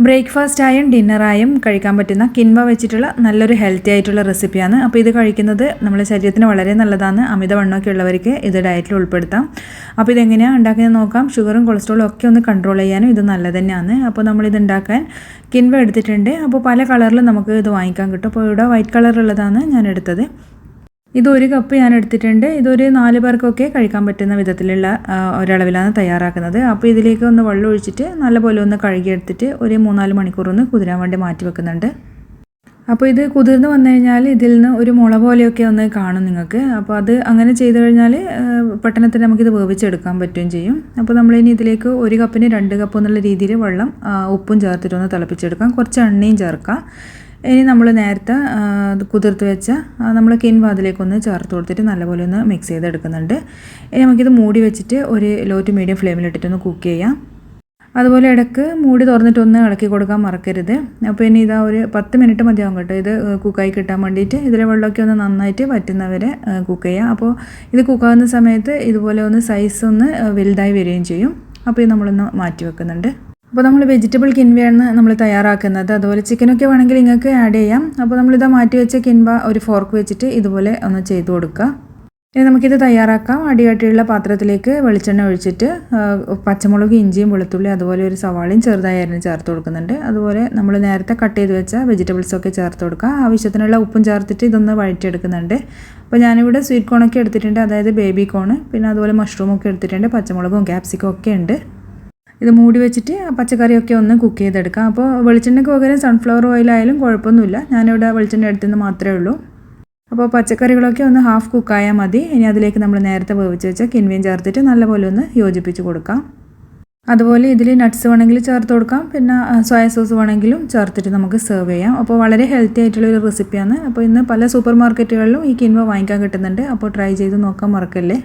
ബ്രേക്ക്ഫാസ്റ്റായും ഡിന്നറായും കഴിക്കാൻ പറ്റുന്ന കിൻവ വെച്ചിട്ടുള്ള നല്ലൊരു ഹെൽത്തി ആയിട്ടുള്ള റെസിപ്പിയാണ്. അപ്പോൾ ഇത് കഴിക്കുന്നത് നമ്മുടെ ശരീരത്തിന് വളരെ നല്ലതാണ്. അമിതവണ്ണമൊക്കെ ഉള്ളവർക്ക് ഇത് ഡയറ്റിൽ ഉൾപ്പെടുത്താം. അപ്പോൾ ഇതെങ്ങനെയാണ് ഉണ്ടാക്കുന്നത് നോക്കാം. ഷുഗറും കൊളസ്ട്രോളും ഒക്കെ ഒന്ന് കൺട്രോൾ ചെയ്യാനും ഇത് നല്ലത് തന്നെയാണ്. അപ്പോൾ നമ്മളിത് ഉണ്ടാക്കാൻ കിൻവ എടുത്തിട്ടുണ്ട്. അപ്പോൾ പല കളറിലും നമുക്ക് ഇത് വാങ്ങിക്കാൻ കിട്ടും. അപ്പോൾ ഇവിടെ വൈറ്റ് കളറുള്ളതാണ് ഞാൻ എടുത്തത്. ഇതൊരു കപ്പ് ഞാൻ എടുത്തിട്ടുണ്ട്. ഇതൊരു 4 പേർക്കൊക്കെ കഴിക്കാൻ പറ്റുന്ന വിധത്തിലുള്ള ഒരളവിലാണ് തയ്യാറാക്കുന്നത്. അപ്പോൾ ഇതിലേക്ക് ഒന്ന് വെള്ളം ഒഴിച്ചിട്ട് നല്ലപോലെ ഒന്ന് കഴുകിയെടുത്തിട്ട് ഒരു 3-4 മണിക്കൂർ ഒന്ന് കുതിരാൻ വേണ്ടി മാറ്റി വെക്കുന്നുണ്ട്. അപ്പോൾ ഇത് കുതിർന്ന് വന്നു കഴിഞ്ഞാൽ ഇതിൽ നിന്ന് ഒരു മുള പോലെയൊക്കെ ഒന്ന് കാണും നിങ്ങൾക്ക്. അപ്പോൾ അത് അങ്ങനെ ചെയ്ത് കഴിഞ്ഞാൽ പെട്ടെന്ന് തന്നെ നമുക്കിത് വേവിച്ചെടുക്കാൻ പറ്റുകയും ചെയ്യും. അപ്പോൾ നമ്മളിനി ഇതിലേക്ക് 1 കപ്പിന് 2 കപ്പ് എന്നുള്ള രീതിയിൽ വെള്ളം ഉപ്പും ചേർത്തിട്ടൊന്ന് തിളപ്പിച്ചെടുക്കാം. കുറച്ച് എണ്ണയും ചേർക്കാം. ഇനി നമ്മൾ നേരത്തെ കുതിർത്ത് വെച്ച നമ്മൾ കിൻവ അതിലേക്കൊന്ന് ചേർത്ത് കൊടുത്തിട്ട് നല്ലപോലെ ഒന്ന് മിക്സ് ചെയ്തെടുക്കുന്നുണ്ട്. ഇനി നമുക്കിത് മൂടി വെച്ചിട്ട് ഒരു ലോ ടു മീഡിയം ഫ്ലെയിമിലിട്ടിട്ടൊന്ന് കുക്ക് ചെയ്യാം. അതുപോലെ ഇടയ്ക്ക് മൂടി തുറന്നിട്ടൊന്ന് ഇളക്കി കൊടുക്കാൻ മറക്കരുത്. അപ്പോൾ ഇനി ഇതാ ഒരു 10 മിനിറ്റ് മതിയാവും കേട്ടോ ഇത് കുക്കായി കിട്ടാൻ വേണ്ടിയിട്ട്. ഇതിലെ വെള്ളമൊക്കെ ഒന്ന് നന്നായിട്ട് വറ്റുന്നവരെ കുക്ക് ചെയ്യാം. അപ്പോൾ ഇത് കുക്കാവുന്ന സമയത്ത് ഇതുപോലെ ഒന്ന് സൈസ് ഒന്ന് വലുതായി വരികയും ചെയ്യും. അപ്പോൾ ഇത് നമ്മളൊന്ന് മാറ്റി വെക്കുന്നുണ്ട്. അപ്പോൾ നമ്മൾ വെജിറ്റബിൾ കിൻവയാണ് നമ്മൾ തയ്യാറാക്കുന്നത്. അതുപോലെ ചിക്കനൊക്കെ വേണമെങ്കിൽ നിങ്ങൾക്ക് ആഡ് ചെയ്യാം. അപ്പോൾ നമ്മളിത് മാറ്റി വെച്ച കിൻവ ഒരു ഫോർക്ക് വെച്ചിട്ട് ഇതുപോലെ ഒന്ന് ചെയ്ത് കൊടുക്കുക. ഇനി നമുക്കിത് തയ്യാറാക്കാം. അടികട്ടിയുള്ള പാത്രത്തിലേക്ക് വെളിച്ചെണ്ണ ഒഴിച്ചിട്ട് പച്ചമുളക്, ഇഞ്ചിയും, വെളുത്തുള്ളി, അതുപോലെ ഒരു സവാളയും ചെറുതായി അരിഞ്ഞ് ചേർത്ത് കൊടുക്കുന്നുണ്ട്. അതുപോലെ നമ്മൾ നേരത്തെ കട്ട് ചെയ്ത് വെച്ച വെജിറ്റബിൾസൊക്കെ ചേർത്ത് കൊടുക്കുക. ആവശ്യത്തിനുള്ള ഉപ്പും ചേർത്തിട്ട് ഇതൊന്ന് വഴറ്റിയെടുക്കുന്നുണ്ട്. അപ്പോൾ ഞാനിവിടെ സ്വീറ്റ് കോണൊക്കെ എടുത്തിട്ടുണ്ട്, അതായത് ബേബി കോണ്, പിന്നെ അതുപോലെ മഷ്റൂമൊക്കെ എടുത്തിട്ടുണ്ട്, പച്ചമുളകും ക്യാപ്സിക്കും ഒക്കെ ഉണ്ട്. ഇത് മൂടി വെച്ചിട്ട് പച്ചക്കറിയൊക്കെ ഒന്ന് കുക്ക് ചെയ്തെടുക്കാം. അപ്പോൾ വെളിച്ചെണ്ണയ്ക്ക് പകരം സൺഫ്ലവർ ഓയിലായാലും കുഴപ്പമൊന്നുമില്ല. ഞാനിവിടെ വെളിച്ചെണ്ണ എടുത്തെന്ന് മാത്രമേ ഉള്ളൂ. അപ്പോൾ പച്ചക്കറികളൊക്കെ ഒന്ന് ഹാഫ് കുക്കായാൽ മതി. ഇനി അതിലേക്ക് നമ്മൾ നേരത്തെ വേവിച്ച് വെച്ച കിൻവയും ചേർത്തിട്ട് നല്ലപോലെ ഒന്ന് യോജിപ്പിച്ച് കൊടുക്കാം. അതുപോലെ ഇതിൽ നട്ട്സ് വേണമെങ്കിൽ ചേർത്ത് കൊടുക്കാം. പിന്നെ സോയ സോസ് വേണമെങ്കിലും ചേർത്തിട്ട് നമുക്ക് സെർവ് ചെയ്യാം. അപ്പോൾ വളരെ ഹെൽത്തി ആയിട്ടുള്ളൊരു റെസിപ്പിയാണ്. അപ്പോൾ ഇന്ന് പല സൂപ്പർ മാർക്കറ്റുകളിലും ഈ കിൻവ വാങ്ങിക്കാൻ കിട്ടുന്നുണ്ട്. അപ്പോൾ ട്രൈ ചെയ്ത് നോക്കാൻ മറക്കല്ലേ.